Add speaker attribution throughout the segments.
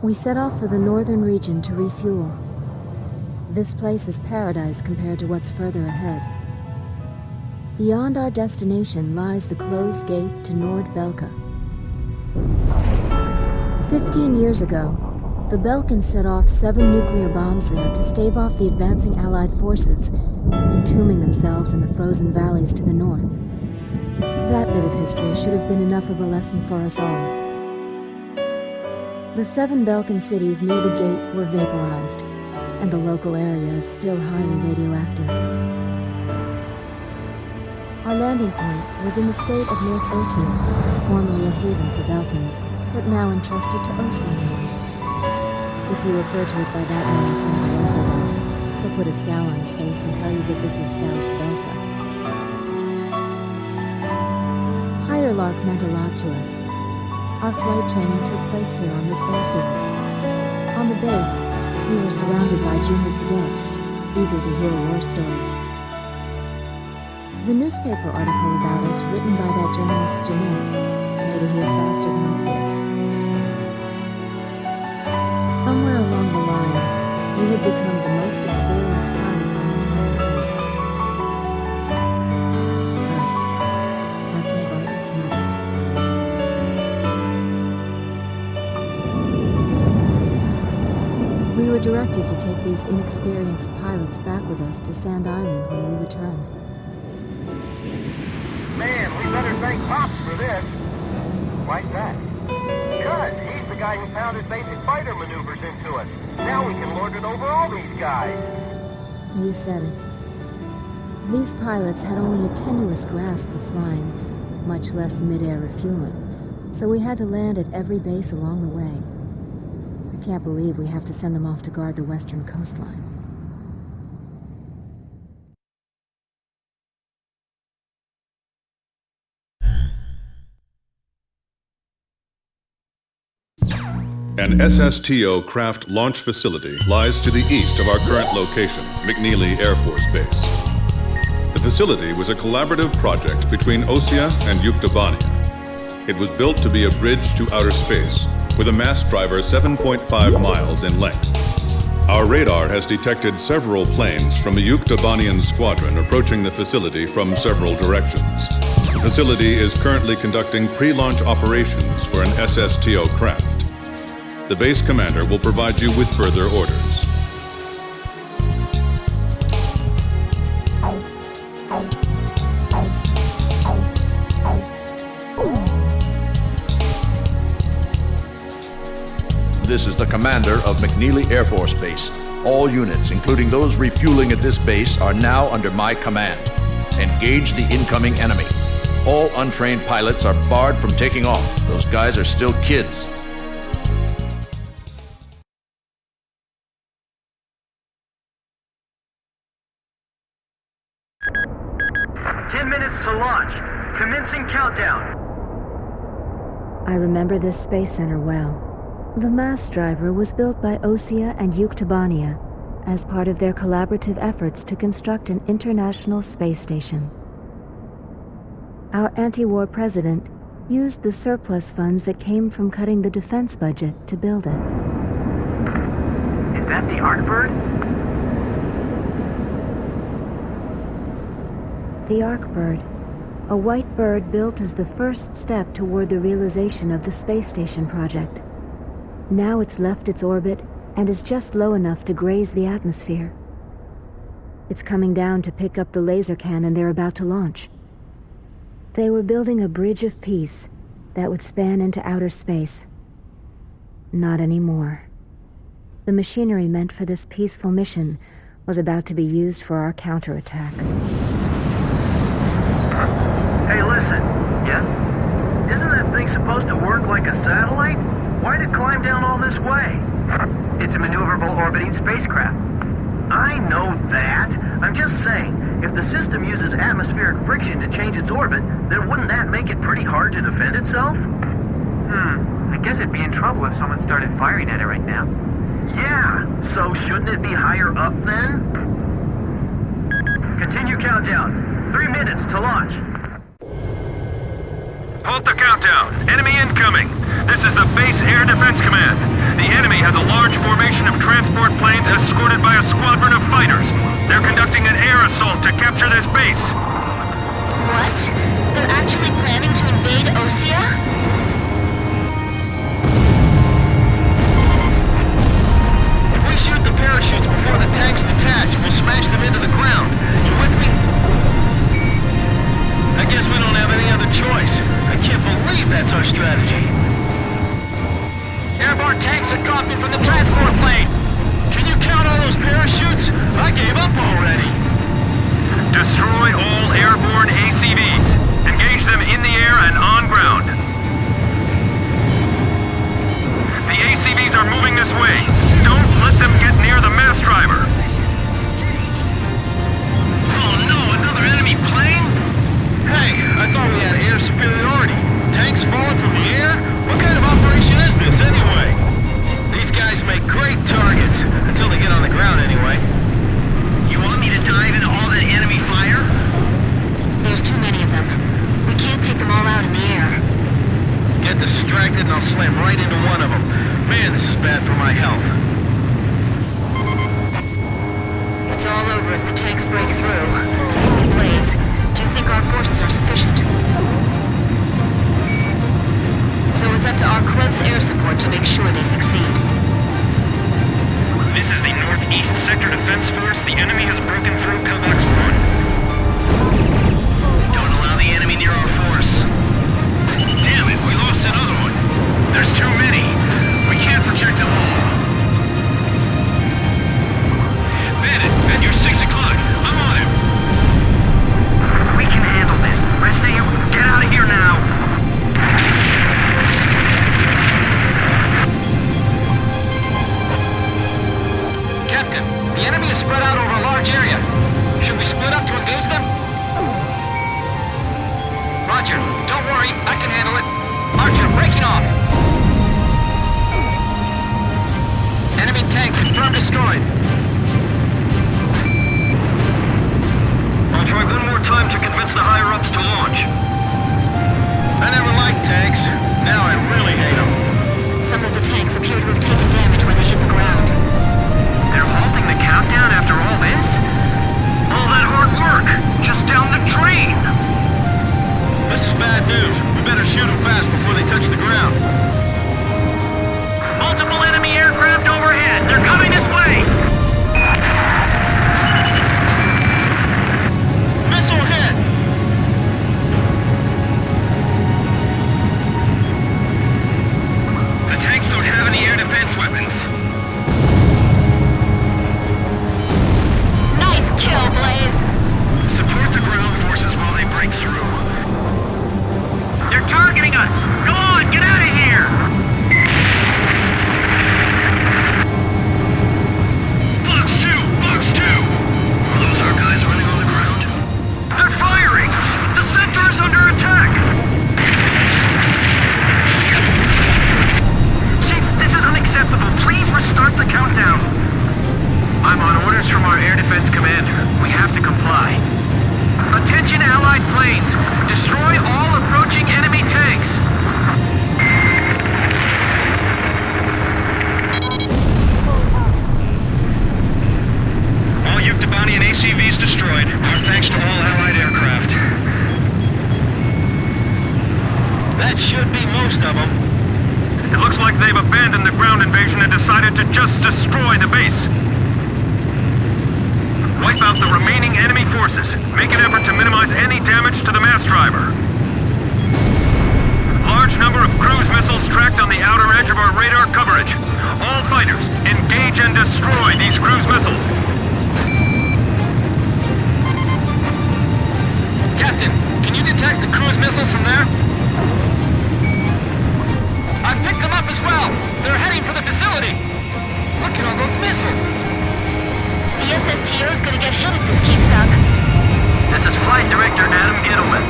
Speaker 1: We set off for the northern region to refuel. This place is paradise compared to what's further ahead. Beyond our destination lies the closed gate to Nord-Belka. 15 years ago, the Belkans set off 7 nuclear bombs there to stave off the advancing Allied forces, entombing themselves in the frozen valleys to the north. That bit of history should have been enough of a lesson for us all. The 7 Belkan cities near the gate were vaporized, and the local area is still highly radioactive. Our landing point was in the state of North Osea, formerly a haven for Belkans, but now entrusted to Osea. If you refer to it by that name from the local, he'll put a scowl on his face and tell you that this is South Belka. Higher Lark meant a lot to us. Our flight training took place here on this airfield. On the base, we were surrounded by junior cadets, eager to hear war stories. The newspaper article about us written by that journalist Jeanette made it here faster than we did. Somewhere along the line, we had become the most experienced pilots in the entire world. Us, Captain Bartlett's Nuggets. We were directed to take these inexperienced pilots back with us to Sand Island when we returned.
Speaker 2: Man, we better thank Pops for this. Why's that? Because he's the guy who pounded basic fighter maneuvers into us. Now we can lord it over all these guys.
Speaker 1: You said it. These pilots had only a tenuous grasp of flying, much less mid-air refueling, so we had to land at every base along the way. I can't believe we have to send them off to guard the western coastline.
Speaker 3: An SSTO craft launch facility lies to the east of our current location, McNeely Air Force Base. The facility was a collaborative project between Osea and Yuktobania. It was built to be a bridge to outer space, with a mass driver 7.5 miles in length. Our radar has detected several planes from a Yuktobanian squadron approaching the facility from several directions. The facility is currently conducting pre-launch operations for an SSTO craft. The base commander will provide you with further orders.
Speaker 4: This is the commander of McNeely Air Force Base. All units, including those refueling at this base, are now under my command. Engage the incoming enemy. All untrained pilots are barred from taking off. Those guys are still kids.
Speaker 2: To launch. Commencing countdown.
Speaker 1: I remember this space center well. The mass driver was built by Osea and Yuktobania as part of their collaborative efforts to construct an international space station. Our anti-war president used the surplus funds that came from cutting the defense budget to build it.
Speaker 2: Is that the Arkbird?
Speaker 1: The Arkbird, a white bird built as the first step toward the realization of the space station project. Now it's left its orbit and is just low enough to graze the atmosphere. It's coming down to pick up the laser cannon they're about to launch. They were building a bridge of peace that would span into outer space. Not anymore. The machinery meant for this peaceful mission was about to be used for our counterattack.
Speaker 2: Hey, listen. Yes? Isn't that thing supposed to work like a satellite? Why'd it climb down all this way? It's a maneuverable orbiting spacecraft. I know that. I'm just saying, if the system uses atmospheric friction to change its orbit, then wouldn't that make it pretty hard to defend itself?
Speaker 5: I guess it'd be in trouble if someone started firing at it right now.
Speaker 2: Yeah, so shouldn't it be higher up then? Continue countdown. 3 minutes to launch.
Speaker 6: Halt the countdown. Enemy incoming. This This is the Base Air Defense Command. The enemy has a large formation of transport planes escorted by a squadron of fighters. They're conducting an air assault to capture this base.
Speaker 1: What? They're actually planning to invade Osea?
Speaker 2: If we shoot the parachutes before the tanks detach, we'll smash them into the ground. You with me? I guess we don't have any other choice. I can't believe that's our strategy.
Speaker 5: Airborne tanks are dropping from the transport plane.
Speaker 2: Can you count all those parachutes? I gave up already.
Speaker 6: Destroy all airborne ACVs. Engage them in the air and on ground. The ACVs are moving this way. Don't let them get near the mass driver.
Speaker 2: Oh no, another enemy plane? Hey, I thought we had air superiority. Tanks falling from the air? What kind of operation is this anyway? These guys make great targets, until they get on the ground anyway. You want me to dive into all that enemy fire?
Speaker 1: There's too many of them. We can't take them all out in the air.
Speaker 2: Get distracted and I'll slam right into one of them. Man, this is bad for my health.
Speaker 1: It's all over if the tanks break through. Blaze, do you think our forces are sufficient? So it's up to our close air support to make sure they succeed.
Speaker 6: This is the Northeast Sector Defense Force. The enemy has broken through Pillbox 1.
Speaker 2: Don't allow the enemy near our force. Damn it, we lost another one. There's too many. We can't protect them all. Bandit, at your 6 o'clock. I'm on him.
Speaker 6: We can handle this. Rest of you, get out of here now.
Speaker 5: Captain, the enemy is spread out over a large area. Should we split up to engage them? Roger, don't worry, I can handle it. Archer, breaking off. Enemy tank confirmed destroyed.
Speaker 2: I'll try one more time to convince the higher-ups to launch. I never liked tanks. Now I really hate them.
Speaker 1: Some of the tanks appear to have taken damage when they hit the ground.
Speaker 6: They're halting the countdown after all this? All that hard work, just down the drain.
Speaker 2: This is bad news. We better shoot them fast before they touch the ground.
Speaker 6: Multiple enemy aircraft overhead. They're coming this way.
Speaker 2: Missile hit! The tanks don't have any air defense weapons.
Speaker 1: Nice kill, Blaze!
Speaker 2: Support the ground forces while they break through.
Speaker 6: They're targeting us. Go on, get out of here.
Speaker 2: Box 2! Are those our guys running on the ground?
Speaker 6: They're firing. The center is under attack. Chief, this is unacceptable. Please restart the countdown. I'm on orders from our air defense commander. We have to comply. Attention Allied planes! Destroy all approaching enemy tanks!
Speaker 2: All Yuktabani and ACVs destroyed. Our thanks to all Allied aircraft. That should be most of them.
Speaker 6: It looks like they've abandoned the ground invasion and decided to just destroy the base. Wipe out the remaining enemy forces. Make an effort to minimize any damage to the mass driver. Large number of cruise missiles tracked on the outer edge of our radar coverage. All fighters, engage and destroy these cruise missiles.
Speaker 5: Captain, can you detect the cruise missiles from there? I picked them up as well. They're heading for the facility. Look at all those missiles.
Speaker 1: The SSTO is gonna get hit if this keeps up.
Speaker 6: This is Flight Director Adam Gittleman.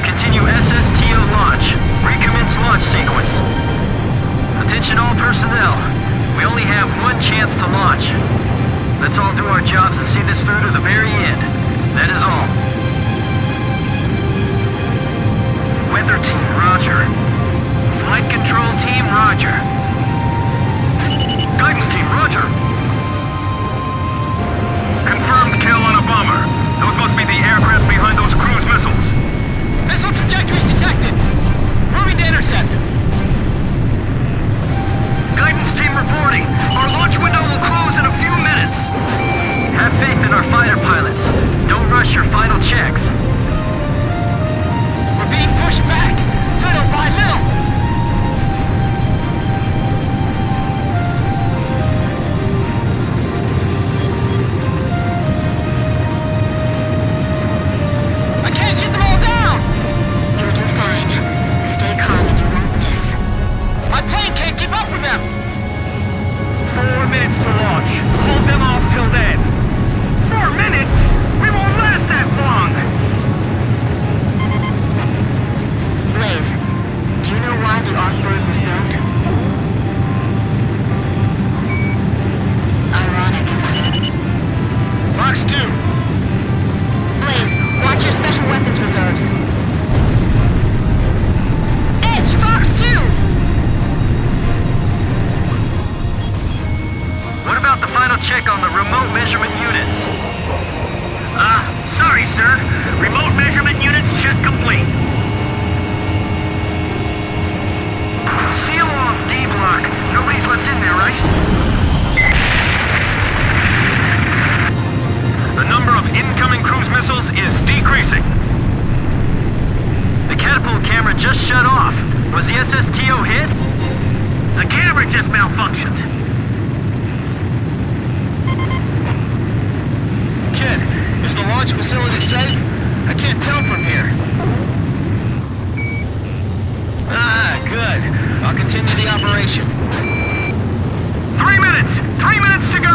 Speaker 6: Continue SSTO launch. Recommence launch sequence. Attention all personnel. We only have one chance to launch. Let's all do our jobs and see this through to the very end. That is all. Weather team, roger. Flight control team, Roger. Guidance team, roger. Confirmed kill on a bomber. Those must be the aircraft behind those cruise missiles.
Speaker 5: Missile trajectories detected. Moving to intercept.
Speaker 6: Guidance team reporting. Our launch window will close in a few minutes. Have faith in our fighter pilots. Don't rush your final checks.
Speaker 5: We're being pushed back, little by little. I can't shoot them all down.
Speaker 1: You'll do fine. Stay calm and you won't miss.
Speaker 5: My plane can't keep up with them.
Speaker 6: 4 minutes to launch. Hold them off till then. 4 minutes? We won't last that long!
Speaker 1: Blaze, do you know why the Arcbird was built? Ironic, isn't it?
Speaker 5: Box 2.
Speaker 1: Blaze, watch your special weapons reserves.
Speaker 5: Edge, Fox 2.
Speaker 6: What about the final check on the remote measurement units? Sorry, sir. Remote measurement units check complete. Seal off D block. Nobody's left in there, right? The number of incoming cruise missiles is decreasing. The catapult camera just shut off. Was the SSTO hit? The camera just malfunctioned.
Speaker 2: Kid, is the launch facility safe? I can't tell from here. Good. I'll continue the operation.
Speaker 6: 3 minutes! 3 minutes to go!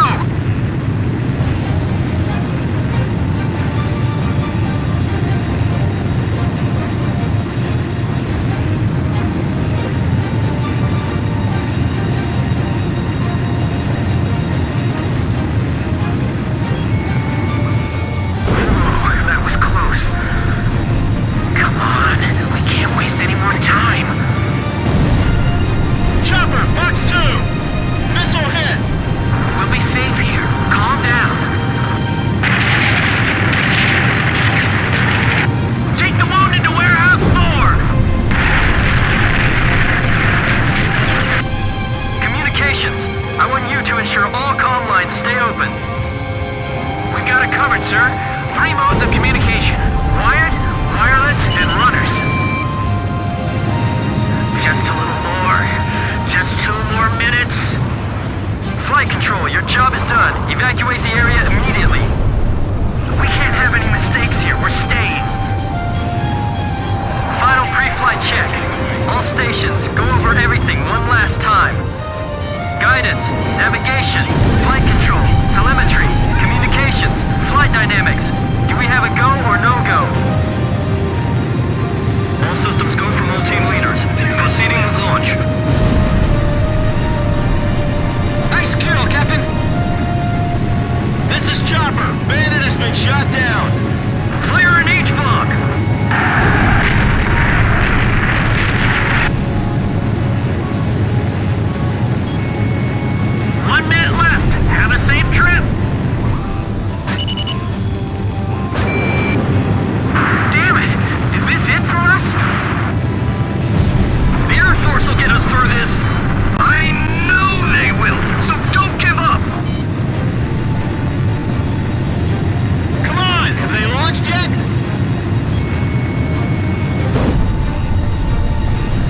Speaker 6: Sir, 3 modes of communication. Wired, wireless, and runners. Just a little more. Just 2 more minutes. Flight control, your job is done. Evacuate the area immediately. We can't have any mistakes here. We're staying. Final pre-flight check. All stations, go over everything one last time. Guidance, navigation, flight control, telemetry, communications, flight dynamics. Do we have a go or no go? All systems go from all team leaders. Proceeding with launch.
Speaker 5: Nice kill, Captain.
Speaker 2: This is Chopper. Bandit has been shot down.
Speaker 6: Fire in each block. 1 minute left. Have a safe trip. Damn it! Is this it for us? The Air Force will get us through this. I know they will, so don't give up.
Speaker 2: Come on, have they launched yet?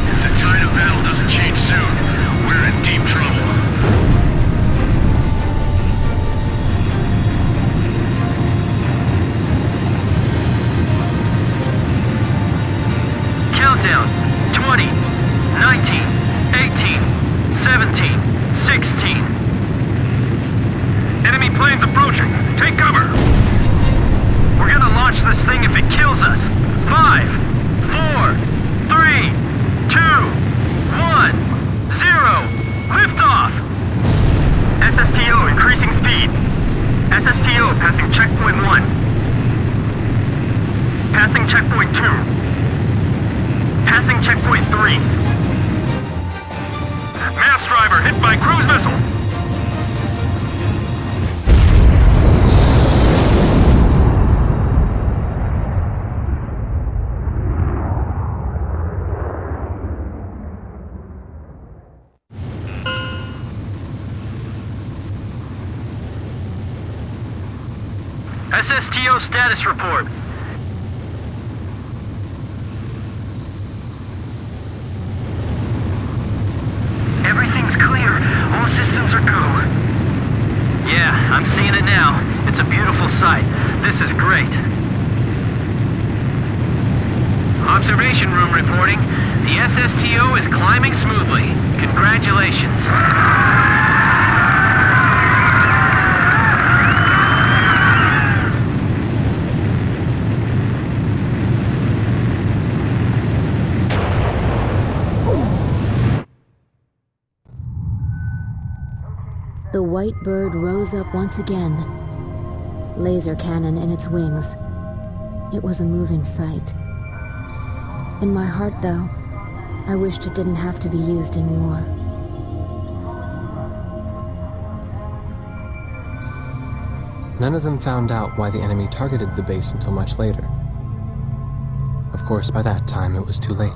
Speaker 6: If the tide of battle doesn't change soon, we're in deep trouble. Countdown. 20, 19, 18, 17, 16. Enemy planes approaching. Take cover. We're gonna launch this thing if it kills us. 5, 4, 3, 2, 1, 0. Liftoff. SSTO increasing speed. SSTO passing checkpoint 1. Passing checkpoint 2. Passing checkpoint 3. SSTO status report.
Speaker 2: Everything's clear. All systems are go.
Speaker 6: Yeah, I'm seeing it now. It's a beautiful sight. This is great. Observation room reporting. The SSTO is climbing smoothly. Congratulations.
Speaker 1: The white bird rose up once again, laser cannon in its wings. It was a moving sight. In my heart, though, I wished it didn't have to be used in war.
Speaker 7: None of them found out why the enemy targeted the base until much later. Of course, by that time it was too late.